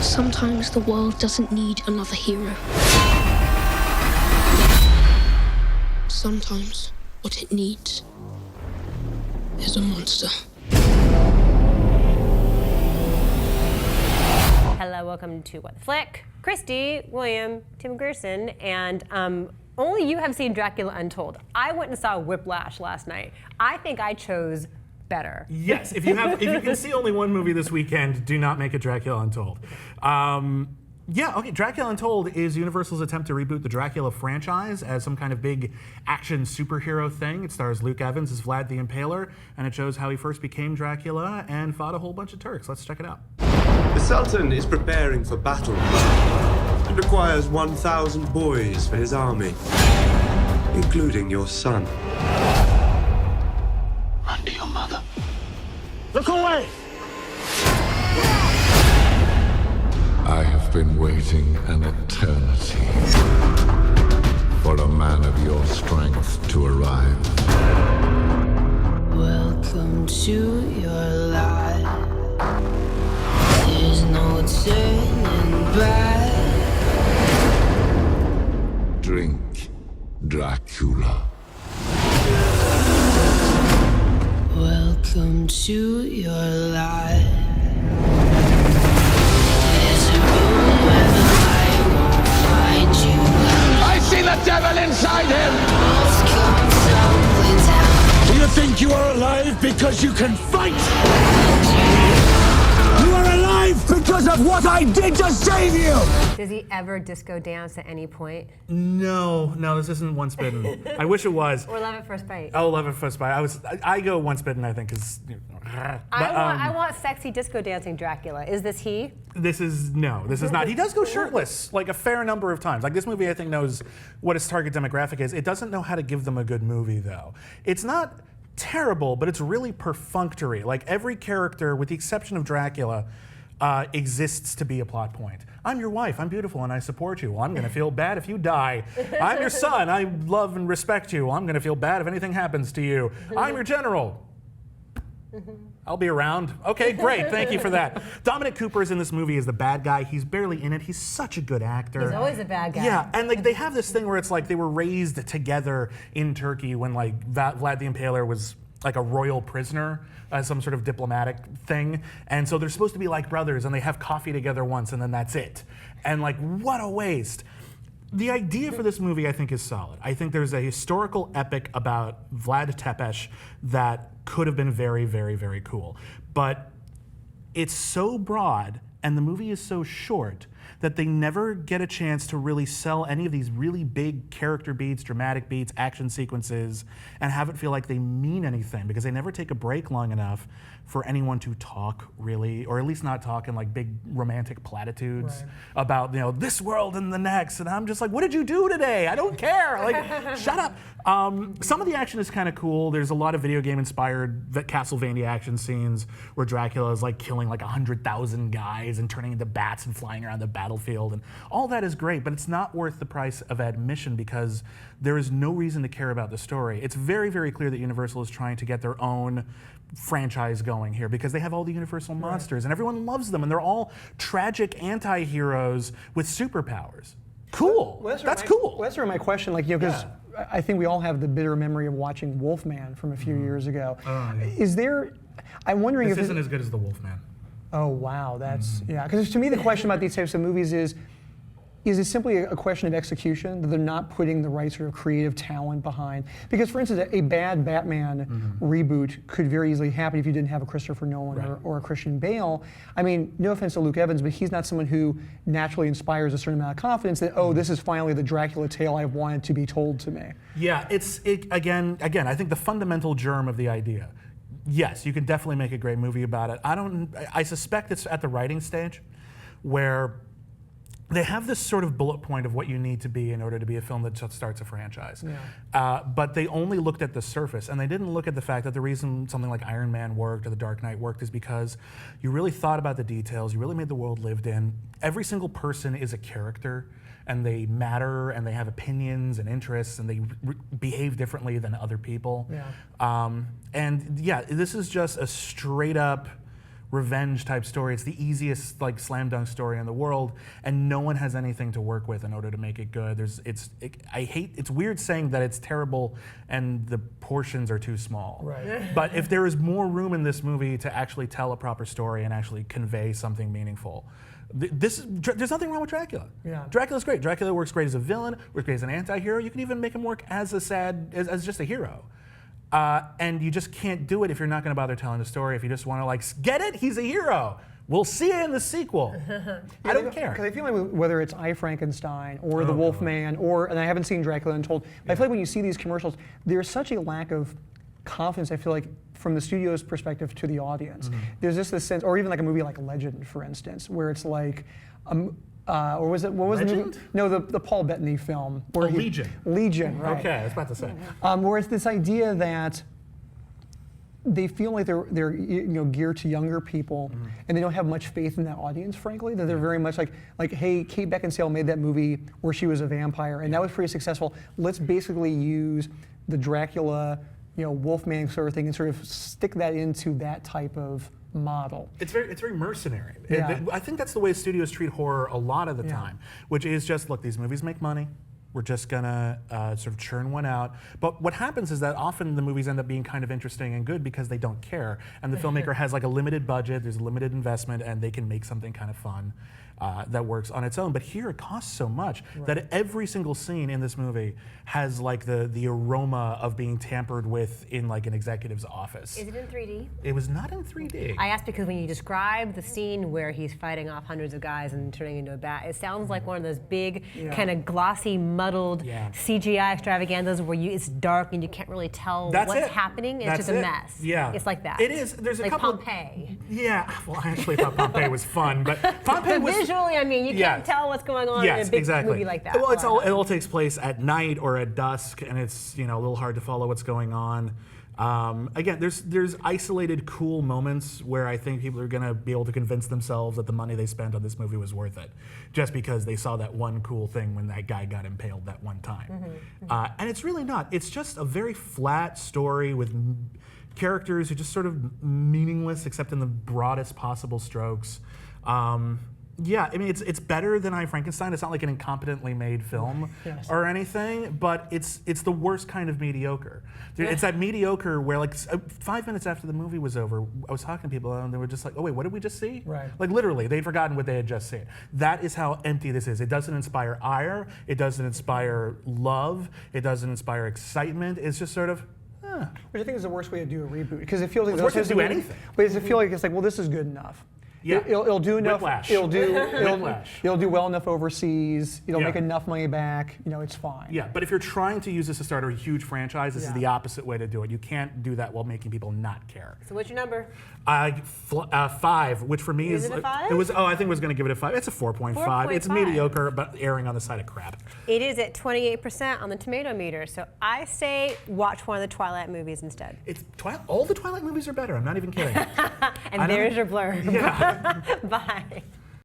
Sometimes the world doesn't need another hero. Sometimes what it needs is a monster. Hello, welcome to What the Flick. Christy, William, Tim Gerson, and only you have seen Dracula Untold. I went and saw Whiplash last night. I think I chose better. Yes, if you can see only one movie this weekend, do not make it Dracula Untold. Dracula Untold is Universal's attempt to reboot the Dracula franchise as some kind of big action superhero thing. It stars Luke Evans as Vlad the Impaler, and it shows how he first became Dracula and fought a whole bunch of Turks. Let's check it out. The Sultan is preparing for battle and requires 1,000 boys for his army, including your son. Run to your mother. Look away! I have been waiting an eternity for a man of your strength to arrive. Welcome to your life. There's no turning back. Drink, Dracula. Welcome to your life. There's a room where the light won't find you. I see the devil inside him! Walls come tumbling down. Do you think you are alive because you can fight? You are alive because of what I did to save you! Does he ever disco dance at any point? No, this isn't Once Bitten. I wish it was. Or Love at First Bite? Oh, Love at First Bite. I go Once Bitten, I think, because. I want sexy disco dancing Dracula. Is this he? This is not. He does go shirtless like a fair number of times. Like this movie, I think knows what its target demographic is. It doesn't know how to give them a good movie, though. It's not terrible, but it's really perfunctory. Like every character, with the exception of Dracula, exists to be a plot point. I'm your wife, I'm beautiful, and I support you. Well, I'm gonna feel bad if you die. I'm your son, I love and respect you. Well, I'm gonna feel bad if anything happens to you. I'm your general. I'll be around. Okay, great, thank you for that. Dominic Cooper is in this movie as the bad guy. He's barely in it. He's such a good actor. He's always a bad guy. Yeah, and like they have this thing where it's like they were raised together in Turkey when like Vlad the Impaler was like a royal prisoner, some sort of diplomatic thing. And so they're supposed to be like brothers, and they have coffee together once, and then that's it. And like, what a waste. The idea for this movie, I think, is solid. I think there's a historical epic about Vlad Tepes that could have been very, very, very cool. But it's so broad, and the movie is so short, that they never get a chance to really sell any of these really big character beats, dramatic beats, action sequences, and have it feel like they mean anything, because they never take a break long enough for anyone to talk really, or at least not talk in like big romantic platitudes about, you know, this world and the next. And I'm just like, what did you do today? I don't care. Like, shut up. Some of the action is kind of cool. There's a lot of video game inspired Castlevania action scenes where Dracula is like killing like 100,000 guys and turning into bats and flying around the battlefield. And all that is great, but it's not worth the price of admission because there is no reason to care about the story. It's very, very clear that Universal is trying to get their own franchise going here because they have all the Universal monsters and everyone loves them and they're all tragic anti-heroes with superpowers. Cool. Well, that's cool. Well, that's sort of my question, like, you know, because I think we all have the bitter memory of watching Wolfman from a few years ago. Is there, I'm wondering this if isn't as good as the Wolfman. Oh wow, that's yeah. Because to me, the question about these types of movies is it simply a question of execution, that they're not putting the right sort of creative talent behind? Because, for instance, a bad Batman reboot could very easily happen if you didn't have a Christopher Nolan or a Christian Bale. I mean, no offense to Luke Evans, but he's not someone who naturally inspires a certain amount of confidence that, oh, this is finally the Dracula tale I've wanted to be told to me. Yeah, again, I think the fundamental germ of the idea. Yes, you can definitely make a great movie about it. I suspect it's at the writing stage where they have this sort of bullet point of what you need to be in order to be a film that just starts a franchise. But they only looked at the surface, and they didn't look at the fact that the reason something like Iron Man worked or The Dark Knight worked is because you really thought about the details, you really made the world lived in. Every single person is a character, and they matter, and they have opinions and interests, and they behave differently than other people. And yeah, this is just a straight up revenge type story. It's the easiest like slam dunk story in the world, and no one has anything to work with in order to make it good. It's weird saying that it's terrible and the portions are too small. Right. But if there is more room in this movie to actually tell a proper story and actually convey something meaningful, there's nothing wrong with Dracula. Yeah. Dracula's great. Dracula works great as a villain, works great as an anti-hero. You can even make him work as as just a hero. And you just can't do it if you're not going to bother telling the story. If you just want to like, get it? He's a hero. We'll see it in the sequel. I don't care. Because I feel like whether it's I, Frankenstein or The Wolfman, and I haven't seen Dracula Untold, but I feel like when you see these commercials, there's such a lack of confidence, I feel like, from the studio's perspective to the audience. There's just this sense, or even like a movie like Legend, for instance, where it's like, or was it, what was Legend? the movie? No, the Paul Bettany film. Where Legion. Legion, right. Okay, I was about to say. Where it's this idea that they feel like they're geared to younger people, and they don't have much faith in that audience, frankly. That they're very much like, hey, Kate Beckinsale made that movie where she was a vampire, and that was pretty successful. Let's basically use the Dracula, Wolfman sort of thing, and sort of stick that into that type of model. It's very mercenary. Yeah. I think that's the way studios treat horror a lot of the time, which is just, look, these movies make money. We're just gonna sort of churn one out. But what happens is that often the movies end up being kind of interesting and good because they don't care. And the filmmaker has like a limited budget, there's a limited investment, and they can make something kind of fun that works on its own. But here it costs so much that every single scene in this movie has like the aroma of being tampered with in like an executive's office. Is it in 3D? It was not in 3D. I asked because when you describe the scene where he's fighting off hundreds of guys and turning into a bat, it sounds like one of those big, kind of glossy, muddled CGI extravaganzas where it's dark and you can't really tell what's happening. It's just a mess. Yeah. It's like that. It is. There's a like couple Pompeii. Yeah. Well, I actually thought Pompeii was fun, but Pompeii was Visually, I mean, you can't tell what's going on in a big movie like that. Well, it all takes place at night or at dusk, and it's a little hard to follow what's going on. Again, there's isolated cool moments where I think people are going to be able to convince themselves that the money they spent on this movie was worth it, just because they saw that one cool thing when that guy got impaled that one time. And it's really not. It's just a very flat story with characters who are just sort of meaningless except in the broadest possible strokes. Yeah, I mean, it's better than I, Frankenstein. It's not like an incompetently made film or anything, but it's the worst kind of mediocre. It's that mediocre where, like, 5 minutes after the movie was over, I was talking to people and they were just like, oh, wait, what did we just see? Right. Like, literally, they'd forgotten what they had just seen. That is how empty this is. It doesn't inspire ire. It doesn't inspire love. It doesn't inspire excitement. It's just sort of, Which I think is the worst way to do a reboot, because it feels like It's worse to do anything. But does it feel like it's like, well, this is good enough? Yeah. It'll do enough. Whiplash. It'll do Whiplash. it'll do well enough overseas. It'll Yeah. make enough money back. It's fine. yeah, but if you're trying to use this to start a huge franchise, this is the opposite way to do it. You can't do that while making people not care. So what's your number? 5, which for me Is it a 5? It was. Oh, I think I was going to give it a 5. It's a 4.5. It's 4.5. mediocre, but erring on the side of crap. It is at 28% on the tomato meter, so I say watch one of the Twilight movies instead. It's all the Twilight movies are better. I'm not even kidding. And there's your blurb. Yeah. Bye.